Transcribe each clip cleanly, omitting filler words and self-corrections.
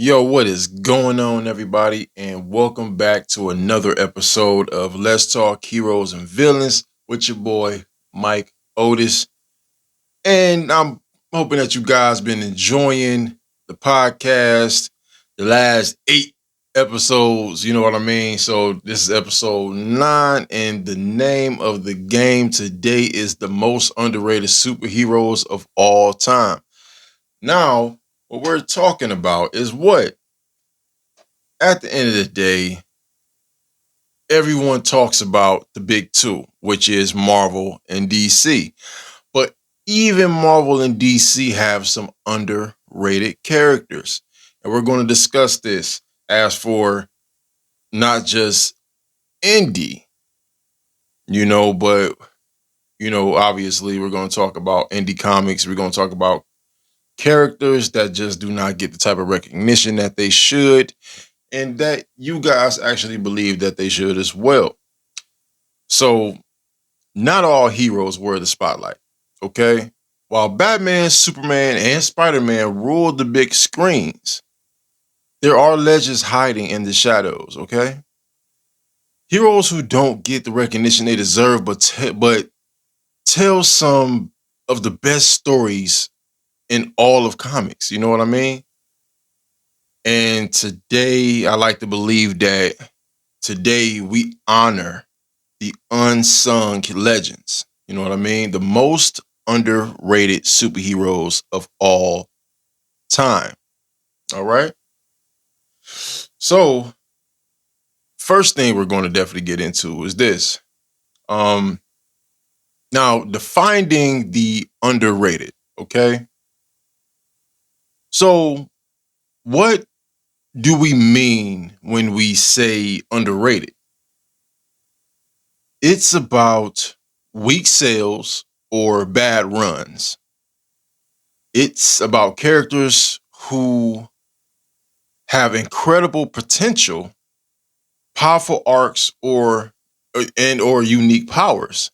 Yo, what is going on, everybody? And welcome back to another episode of Let's Talk Heroes and Villains with your boy, Mike Otis. And I'm hoping that you guys been enjoying the podcast, the last 8 episodes, you know what I mean? So this is episode 9, and the name of the game today is the most underrated superheroes of all time. Now, what we're talking about is what? At the end of the day, everyone talks about the big two, which is Marvel and DC. But even Marvel and DC have some underrated characters. And we're going to discuss this as for not just indie, but, obviously we're going to talk about indie comics. We're going to talk about characters that just do not get the type of recognition that they should, and that you guys actually believe that they should as well. So, not all heroes wear the spotlight, okay? While Batman, Superman, and Spider-Man ruled the big screens, there are legends hiding in the shadows, okay? Heroes who don't get the recognition they deserve, but tell some of the best stories in all of comics. You know what I mean? And today, I like to believe that today we honor the unsung legends. You know what I mean? The most underrated superheroes of all time. All right. So, first thing we're going to definitely get into is this. Um, Now, defining the underrated. Okay. So, what do we mean when we say underrated? It's about weak sales or bad runs. It's about characters who have incredible potential, powerful arcs, or unique powers,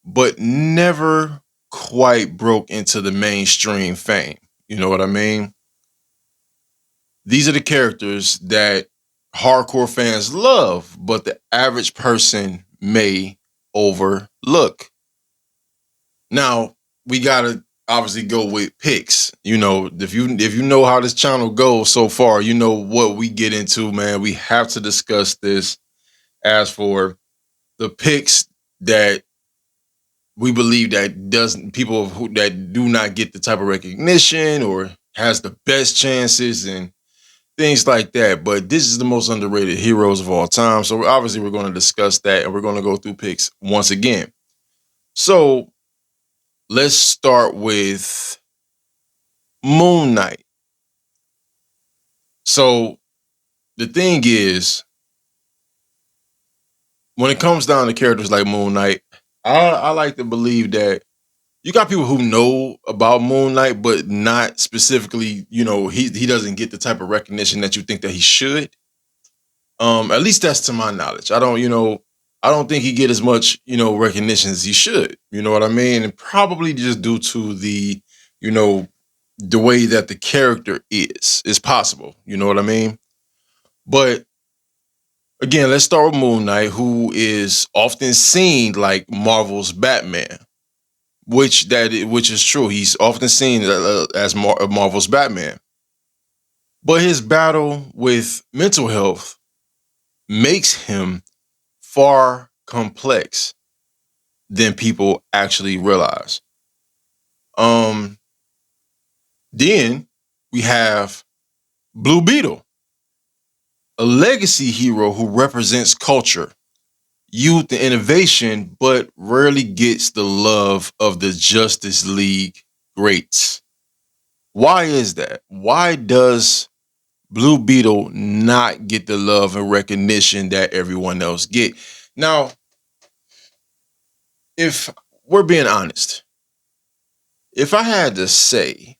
but never quite broke into the mainstream fame. You know what I mean? These are the characters that hardcore fans love, but the average person may overlook. Now, we gotta obviously go with picks. If you know how this channel goes so far, you know what we get into, man. We have to discuss this as for the picks that we believe that doesn't people that do not get the type of recognition or has the best chances and things like that. But this is the most underrated heroes of all time. So obviously we're going to discuss that, and we're going to go through picks once again. So let's start with Moon Knight. So the thing is, when it comes down to characters like Moon Knight, I like to believe that you got people who know about Moon Knight, but not specifically, he doesn't get the type of recognition that you think that he should. At least that's to my knowledge. I don't think he get as much, recognition as he should. You know what I mean? And probably just due to you know, the way that the character is. It's possible. You know what I mean? But again, let's start with Moon Knight, who is often seen like Marvel's Batman, which is true. He's often seen as Marvel's Batman. But his battle with mental health makes him far complex than people actually realize. Um, then we have Blue Beetle, a legacy hero who represents culture, youth, and innovation, but rarely gets the love of the Justice League greats. Why is that? Why does Blue Beetle not get the love and recognition that everyone else get? Now, if we're being honest, if I had to say,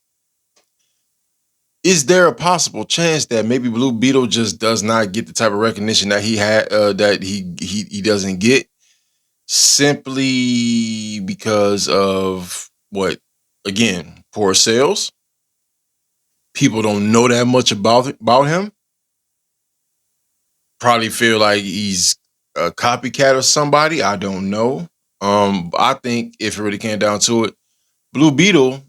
is there a possible chance that maybe Blue Beetle just does not get the type of recognition that he doesn't get simply because of what? Again, poor sales. people don't know that much about him. Probably feel like he's a copycat of somebody. I don't know. I think if it really came down to it, Blue Beetle,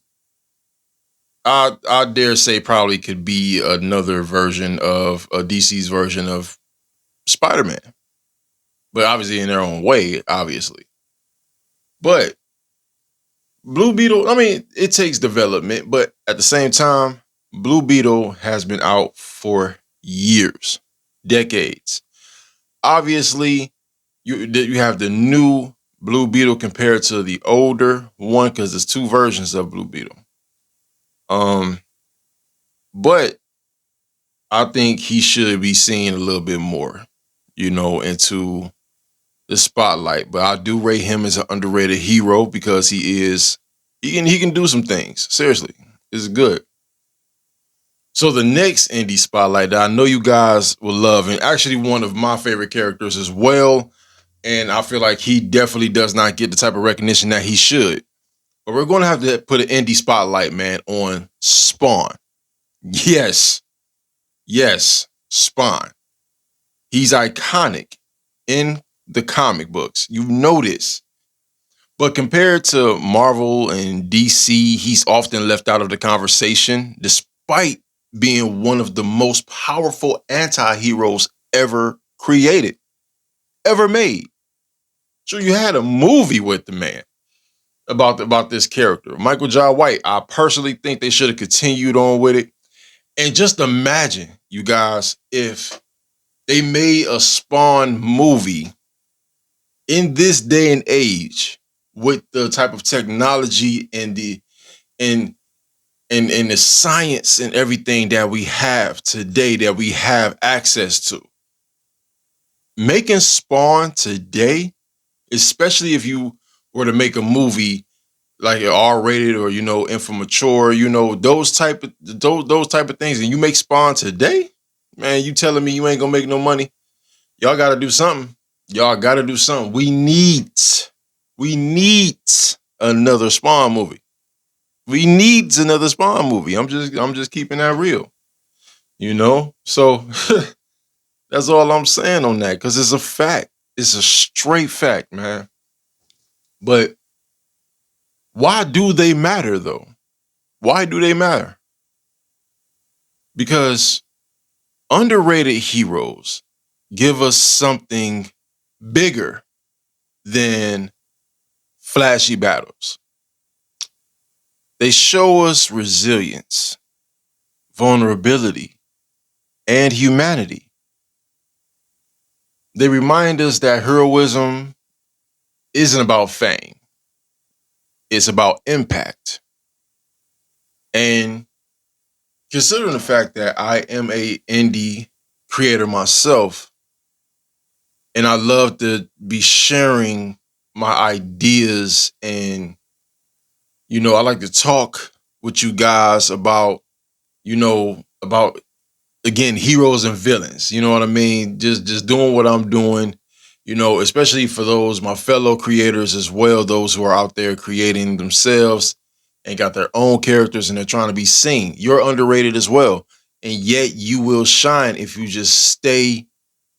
I dare say probably could be another version of DC's version of Spider-Man, but obviously in their own way, obviously. But Blue Beetle, I mean, it takes development, but at the same time, Blue Beetle has been out for years, decades. Obviously, you have the new Blue Beetle compared to the older one because there's two versions of Blue Beetle. But I think he should be seen a little bit more, into the spotlight. But I do rate him as an underrated hero because he can do some things. Seriously, it's good. So the next indie spotlight that I know you guys will love, and actually one of my favorite characters as well, and I feel like he definitely does not get the type of recognition that he should. But we're going to have to put an indie spotlight, man, on Spawn. Yes, Spawn. He's iconic in the comic books. You know this. But compared to Marvel and DC, he's often left out of the conversation, despite being one of the most powerful anti-heroes ever created, ever made. So you had a movie with the man about this character. Michael Jai White, I personally think they should have continued on with it. And just imagine, you guys, if they made a Spawn movie in this day and age with the type of technology and the science and everything that we have today, that we have access to. Making Spawn today, especially if you were to make a movie like R-rated or in for mature, those type of things, and you make Spawn today, man, you telling me you ain't gonna make no money? Y'all got to do something. Y'all got to do something. We need another Spawn movie. We need another Spawn movie. I'm just keeping that real. So that's all I'm saying on that, because it's a fact. It's a straight fact, man. But why do they matter, though? Why do they matter? Because underrated heroes give us something bigger than flashy battles. They show us resilience, vulnerability, and humanity. They remind us that heroism isn't about fame. It's about impact. And considering the fact that I am a indie creator myself, and I love to be sharing my ideas, and I like to talk with you guys about again, heroes and villains. You know what I mean? Just doing what I'm doing, especially for my fellow creators as well, those who are out there creating themselves and got their own characters and they're trying to be seen. You're underrated as well. And yet you will shine if you just stay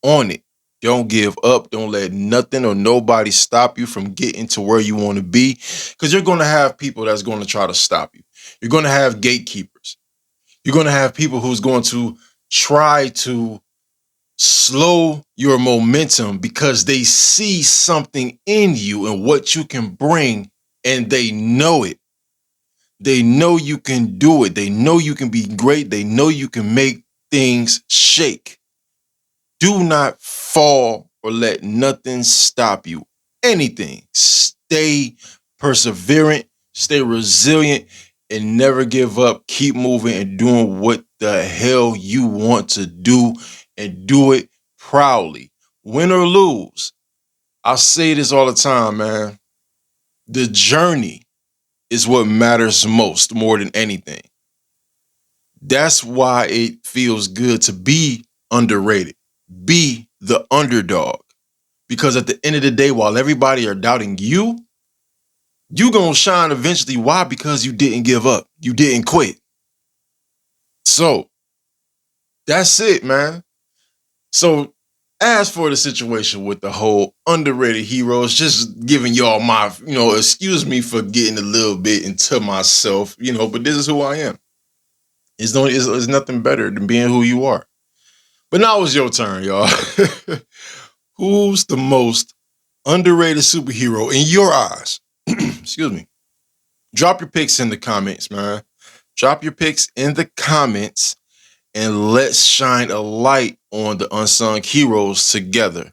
on it. Don't give up. Don't let nothing or nobody stop you from getting to where you want to be, because you're going to have people that's going to try to stop you. You're going to have gatekeepers. You're going to have people who's going to try to slow your momentum because they see something in you and what you can bring, and they know it. They know you can do it. They know you can be great. They know you can make things shake. Do not fall or let nothing stop you. Anything. Stay perseverant, stay resilient, and never give up. Keep moving and doing what the hell you want to do, and do it proudly. Win or lose. I say this all the time, man. The journey is what matters most, more than anything. That's why it feels good to be underrated. Be the underdog. Because at the end of the day, while everybody are doubting you, you gonna shine eventually. Why? Because you didn't give up. You didn't quit. So that's it, man. So as for the situation with the whole underrated heroes, just giving y'all my, excuse me for getting a little bit into myself, but this is who I am. It's nothing better than being who you are. But now it's your turn, y'all. Who's the most underrated superhero in your eyes? Excuse me. Drop your picks in the comments, man. Drop your picks in the comments and let's shine a light on the unsung heroes together.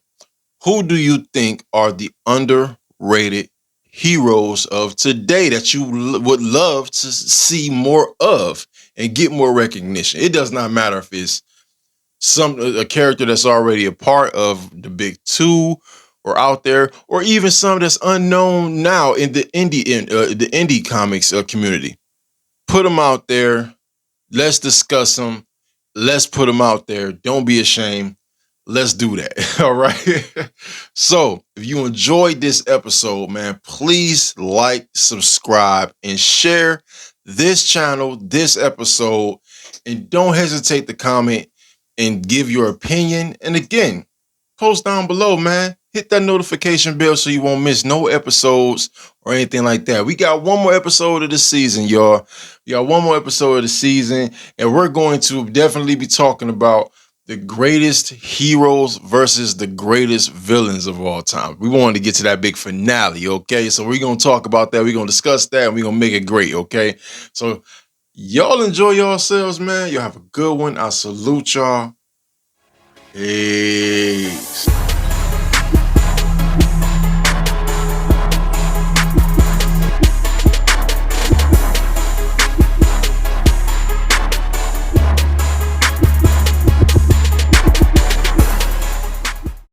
Who do you think are the underrated heroes of today that you would love to see more of and get more recognition? It does not matter if it's a character that's already a part of the big two or out there, or even some that's unknown now in the indie comics community. Put them out there. Let's discuss them. Let's put them out there. Don't be ashamed. Let's do that. All right. So if you enjoyed this episode, man, please like, subscribe, and share this channel, this episode, and don't hesitate to comment and give your opinion. And again, post down below, man. Hit that notification bell so you won't miss no episodes or anything like that. We got one more episode of the season, y'all. We got one more episode of the season, and we're going to definitely be talking about the greatest heroes versus the greatest villains of all time. We wanted to get to that big finale, okay? So we're going to talk about that. We're going to discuss that, and we're going to make it great, okay? So y'all enjoy yourselves, man. Y'all have a good one. I salute y'all. Peace.